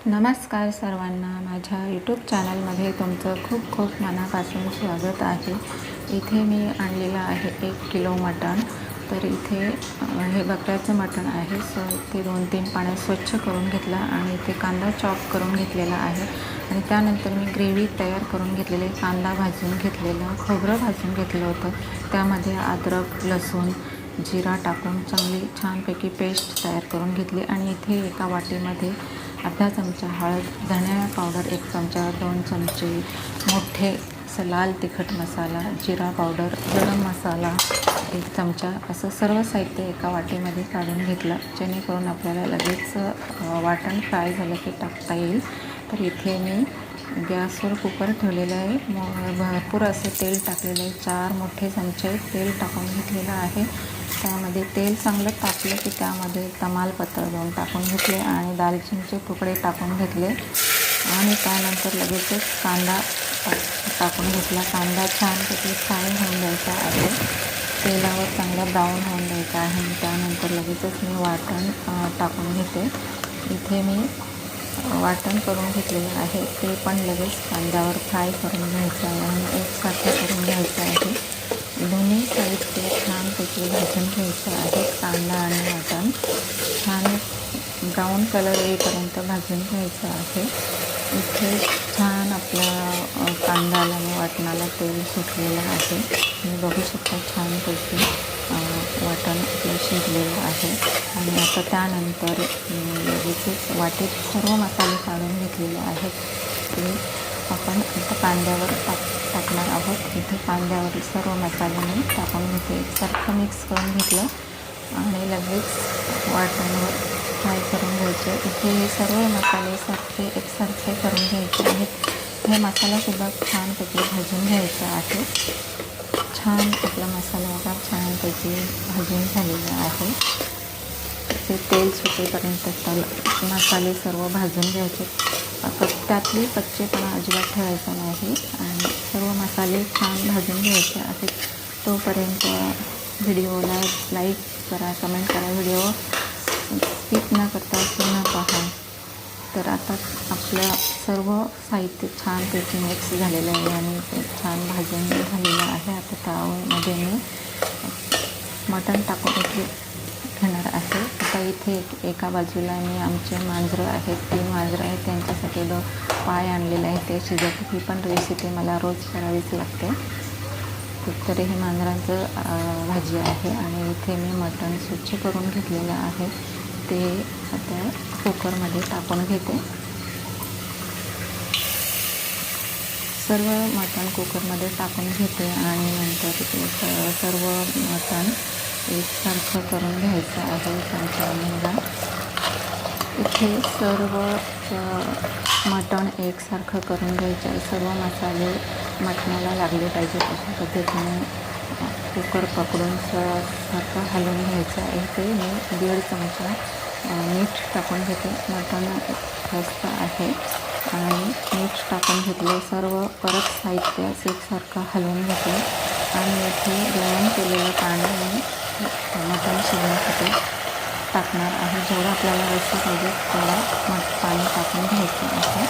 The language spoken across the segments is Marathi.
नमस्कार सर्वांना, माझ्या यूट्यूब चॅनलमध्ये तुमचं खूप खूप मनापासून स्वागत आहे. इथे मी आणलेलं आहे 1 किलो मटण. तर इथे हे बकऱ्याचं मटण आहे. ते 2-3 पाण्यात स्वच्छ करून घेतलं आणि इथे कांदा चॉप करून घेतलेला आहे. आणि त्यानंतर मी ग्रेव्ही तयार करून घेतलेली, कांदा भाजून घेतलेला, खोबरं भाजून घेतलं होतं. त्यामध्ये अद्रक, लसूण, जिरा टाकून चांगली छानपैकी पेस्ट तयार करून घेतली. आणि इथे एका वाटीमध्ये अर्धा चमचा हळद, धनिया पावडर 1 चमचा, 2 चमचे मोठे असं लाल तिखट मसाला, जिरा पावडर, गरम मसाला 1 चमचा, असं सर्व साहित्य एका वाटीमध्ये काढून घेतलं, जेणेकरून आपल्याला लगेच वाटण फ्राय झालं की टाकता येईल. तर इथे मी गॅसवर कुकर ठेवलेलं आहे. भरपूर असं तेल टाकलेलं आहे. 4 मोठे चमचे तेल टाकून घेतलेलं आहे. त्यामध्ये तेल चांगलं तापलं की त्यामध्ये तमालपत्र 2 टाकून घेतले आणि दालचिनीचे तुकडे टाकून घेतले. आणि त्यानंतर लगेचच कांदा टाकून घेतला. कांदा छानपैकी फ्राय होऊन द्यायचा आहे. तेलावर चांगला ब्राऊन होऊन द्यायचा आहे. त्यानंतर लगेचच मी वाटण टाकून घेते. इथे मी वाटण करून घेतलेलं आहे. ते पण लगेच कांद्यावर फ्राय करून घ्यायचं आहे आणि एकसारखं करून घ्यायचं आहे. दोन्ही साईडचे छानपैकी भाजून घ्यायचं आहे. कांदा आणि वाटण छान ब्राऊन कलर येईपर्यंत भाजून घ्यायचं आहे. इथे छान आपल्या कांद्याला आणि वाटणाला तेल सुटलेलं आहे. तुम्ही बघू शकता छानपैकी वाटण आपलं शिजलेलं आहे. आणि आता त्यानंतर लगेचच वाटीत सर्व मसाले काढून घेतलेले आहेत. ते आपण आता कांद्यावर टाकणार आहोत. इथे कांद्यावर सर्व मसाले मी टाकून घेते. एकसारखं मिक्स करून घेतलं आणि लगेच वाटणवर फ्राय करून घ्यायचे. इथे हे सर्व मसाले एकसारखे करून घ्यायचे आहेत. हे मसालासुद्धा छानपैकी भाजून घ्यायचा आहे. छान आपला मसाला बघा छानपैकी भाजून झालेला आहे. ते तेल सुटेपर्यंत मसाले सर्व भाजून घ्यायचे. त्यातली कच्चेपणा अजिबात ठेवायचा नाही आणि सर्व मसाले छान भाजून घ्यायचे आहेत. तोपर्यंत व्हिडिओला लाईक करा, कमेंट करा, व्हिडिओ स्किप न करता पूर्ण पहा. तर आता आपलं सर्व साहित्य छानपैकी मिक्स झालेलं आहे आणि ते छान भाजून झालेलं आहे. आता त्यामध्ये मी मटण टाकून घेणार आहे. आता इथे एका बाजूला मी आमचे मांजरं आहेत, 3 मांजरं आहेत, त्यांच्यासाठी पाय आणलेले आहे. ते शिजत ही पण रेसिपी मला रोज करावीच लागते. तर हे मांजरांचं भाजी आहे. आणि इथे मी मटण स्वच्छ करून घेतलेलं आहे. ते आता कुकरमध्ये टाकून घेते. सर्व मटण कुकरमध्ये टाकून घेते आणि नंतर सर्व मटण एकसारखं करून घ्यायचं आहे चमच्याने. इथे सर्व मटण एकसारखं करून घ्यायचं आहे. सर्व मसाले मटणाला लागले पाहिजे अशा पद्धतीने कुकर पकडून सारखं हलवून घ्यायचं आहे. ते मी 1.5 चमचा मीठ टाकून घेते. मटण जास्त आहे आणि मीठ टाकून घेतले. सर्व परत साहित्य एकसारखं हलवून घेतले आणि इथे गरम केलेलं पाणी मी मटण शिजण्यासाठी टाकणार आहे. जेवढं आपल्याला रस्सा पाहिजे तेवढं पाणी टाकून घ्यायचं आहे.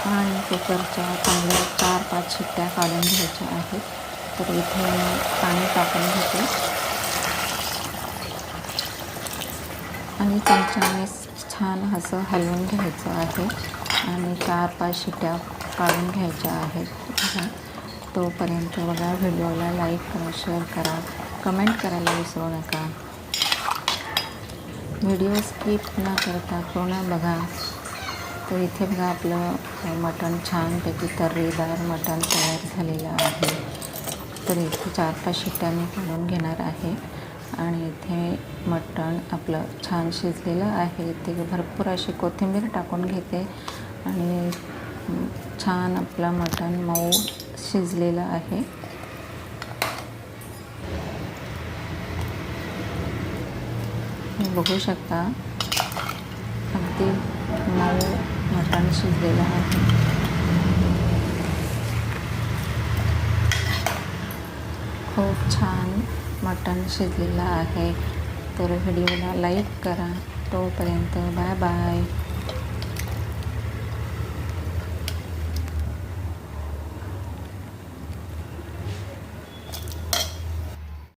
आणि कुकरच्या चांगल्या 4-5 शिट्ट्या काढून घ्यायच्या आहेत. तर इथे पाणी टाकून घेते आणि चमच्याने छान असं हलवून घ्यायचं आहे आणि 4-5 शिट्ट्या काढून घ्यायच्या आहेत. तोपर्यंत बघा, व्हिडिओला लाईक करा, शेअर करा, कमेंट करायला विसरू नका. व्हिडिओ स्किप न करता पूर्ण बघा. तर इथे बघा आपलं मटण छानपैकी तर्रीदार मटण तयार झालेलं आहे. तर इथे 4-5 शिट्ट्या मी काढून घेणार आहे. आणि इथे मटण आपलं छान शिजलेलं आहे. ते भरपूर अशी कोथिंबीर टाकून घेते आणि छान आपलं मटण मऊ शिजलेलं आहे. बघू शकता अगदी मऊ मटण शिजलेलं आहे. खूप छान मटण शिजलेलं आहे. तर व्हिडिओला लाईक करा. तोपर्यंत बाय बाय.